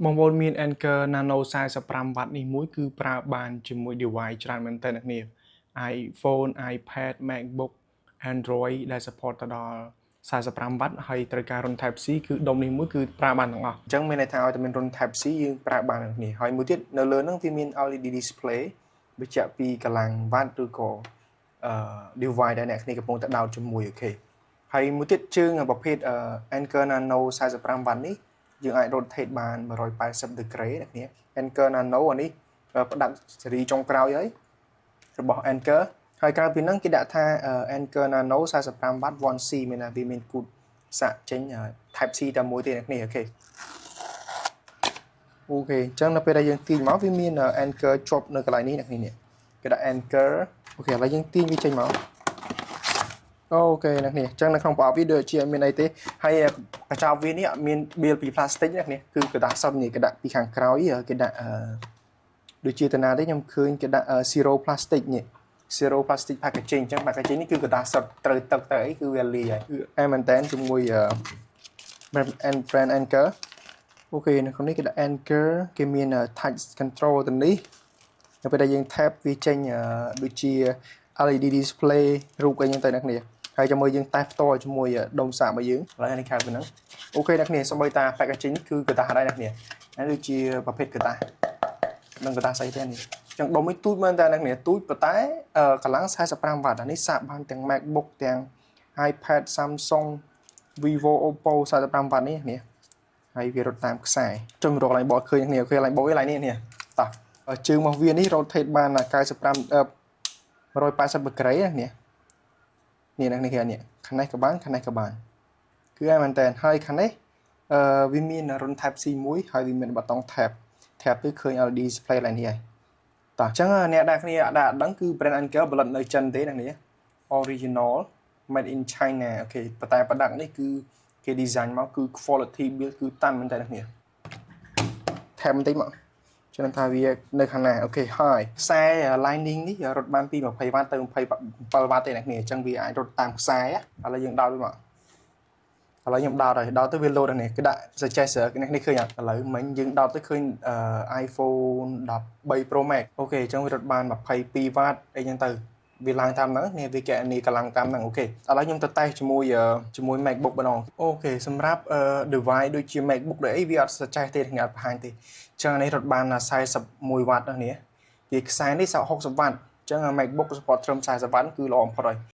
បងប្អូនមាន Anker Nano 45 W នេះមួយគឺប្រើបានជាមួយ device ច្រើនមែនទែនអ្នកនាង iPhone iPad MacBook Android ដែល support ទៅដល់45 W ហើយត្រូវការរុន Type C គឺដុំនេះមួយគឺប្រើបានទាំងអស់អញ្ចឹងមានន័យថាឲ្យតែមានរុន Type C យើងប្រើបានទាំងគ្នាហើយមួយទៀតនៅលើហ្នឹងវាមាន LED display បញ្ជាក់ពីកម្លាំង watt ឬក៏device ដែលអ្នកគ្នាកំពុងតែដោតជាមួយអូខេហើយមួយទៀតជើងប្រភេទ Anker Nano 45 W នេះយើងអាច rotate បាន180 degree អ្នកនាង Anker Nano អានេះផ្ដាច់ស៊េរីចុងក្រោយហើយរបស់ Anker ហើយក្រៅពីហ្នឹងគេដាក់ថា Anker Nano 45 W 1C មានថាវាមានគូតសាកចេញ Type C តែមួយទេអ្នកនាងអូខេអញ្ចឹងនៅពេលដែលយើងទាញមកវាមាន Anker ជាប់នៅកន្លែងនេះអ្នកនាងគេដាក់ Anker អូខេឥឡូវយើងទាញវាចេញមកអូខេអ្នកនេះអញ្ចឹងនៅក្នុងប្រអប់វាដូចជាមានអីទេហើយកញ្ចប់វានេះអត់មានបៀលពីផ្លាស្ទិកនេះគឺគេដាក់សុទ្ធនេះគេដាក់ពីខាងក្រោយគេដាក់ដូចជាតាណាទេខ្ញុំឃើញគេដាក់ zero plastic នេះ zero plastic packaging អញ្ចឹង packaging នេះគឺគេដាក់សុទ្ធត្រូវទឹកទៅអីគឺវាលាយហើយគឺអែមែនតើជាមួយ brand Anker អូខេនៅក្នុងនេះគេដាក់ Anker គេមាន touch control ទៅនេះនៅពេលដែលយើង tap វាចេញដូចជា LED display រូបអីហ្នឹងទៅអ្នកនាងហើយចាំមើលយើងតេស្តផ្ទាល់ជាមួយដុំសាករបស់យើងឥឡូវនេះខែពីហ្នឹងអូខេអ្នកនាងសូម្បីតា packaging គឺกระดาษដែរអ្នកនាងហើយដូចជាប្រភេទกระดาษនឹងกระดาษស្អីទេនេះចឹងដុំនេះទូចមែនតើអ្នកនាងទូចប៉ុន្តែកម្លាំង45 W អានេះសាកបានទាំង MacBook ទាំង iPad Samsung Vivo Oppo 45 W នេះនេះហើយវារត់តាមខ្សែចុះមករកឡើងបកឃើញអ្នកនាងឃើញឡើងបកឯឡើងនេះនេះតោះជើងរបស់វានេះ rotate បាន95 180 degree នេះនេះគេនេះខាងនេះក៏បានខាងនេះក៏បានគឺឯមែនតើហើយខាងនេះវាមានរុន Type C មួយហើយវាមានប៊ូតុង tab គឺឃើញ LED display ឡើងនេះហើយតោះអញ្ចឹងអ្នកដែលគ្នាដាក់ដឹងគឺ brand Anker ផលិតនៅចិនទេអ្នកនេះ original made in China អូខេប៉ុន្តែ product នេះគឺគេ design មកគឺ quality build គឺតាន់មែនតើអ្នកនេះ tab បន្តិចមកចឹងថាវានៅខាងណាអូខេហើយខ្សែ lining នេះរត់បានពី20 W ទៅ27 W ទេអ្នកនេះអញ្ចឹងវាអាចរត់តាមខ្សែឥឡូវយើងដោតវាមកឥឡូវខ្ញុំដោតហើយដោតទៅវា load នេះគេដាក់ suggester នេះឃើញអត់ឥឡូវមិញយើងដោតទៅឃើញ iPhone 13 Pro Max អូខេអញ្ចឹងវារត់បាន22 W អីចឹងទៅវាឡើងតាមហ្នឹងនេះវាកណនីកម្លាំងតាមហ្នឹងអូខេឥឡូវខ្ញុំទៅតេស្តជាមួយ MacBook ម្ដងអូខេសម្រាប់ device ដូចជា MacBook ដូចអីវាអត់សចេះទេខ្ញុំអត់បង្ហាញទេចឹងនេះរត់បាន41 W នេះវាខ្សែនេះ60 W ចឹង MacBook support ត្រឹម40 W គឺល្អបំផុតហើយ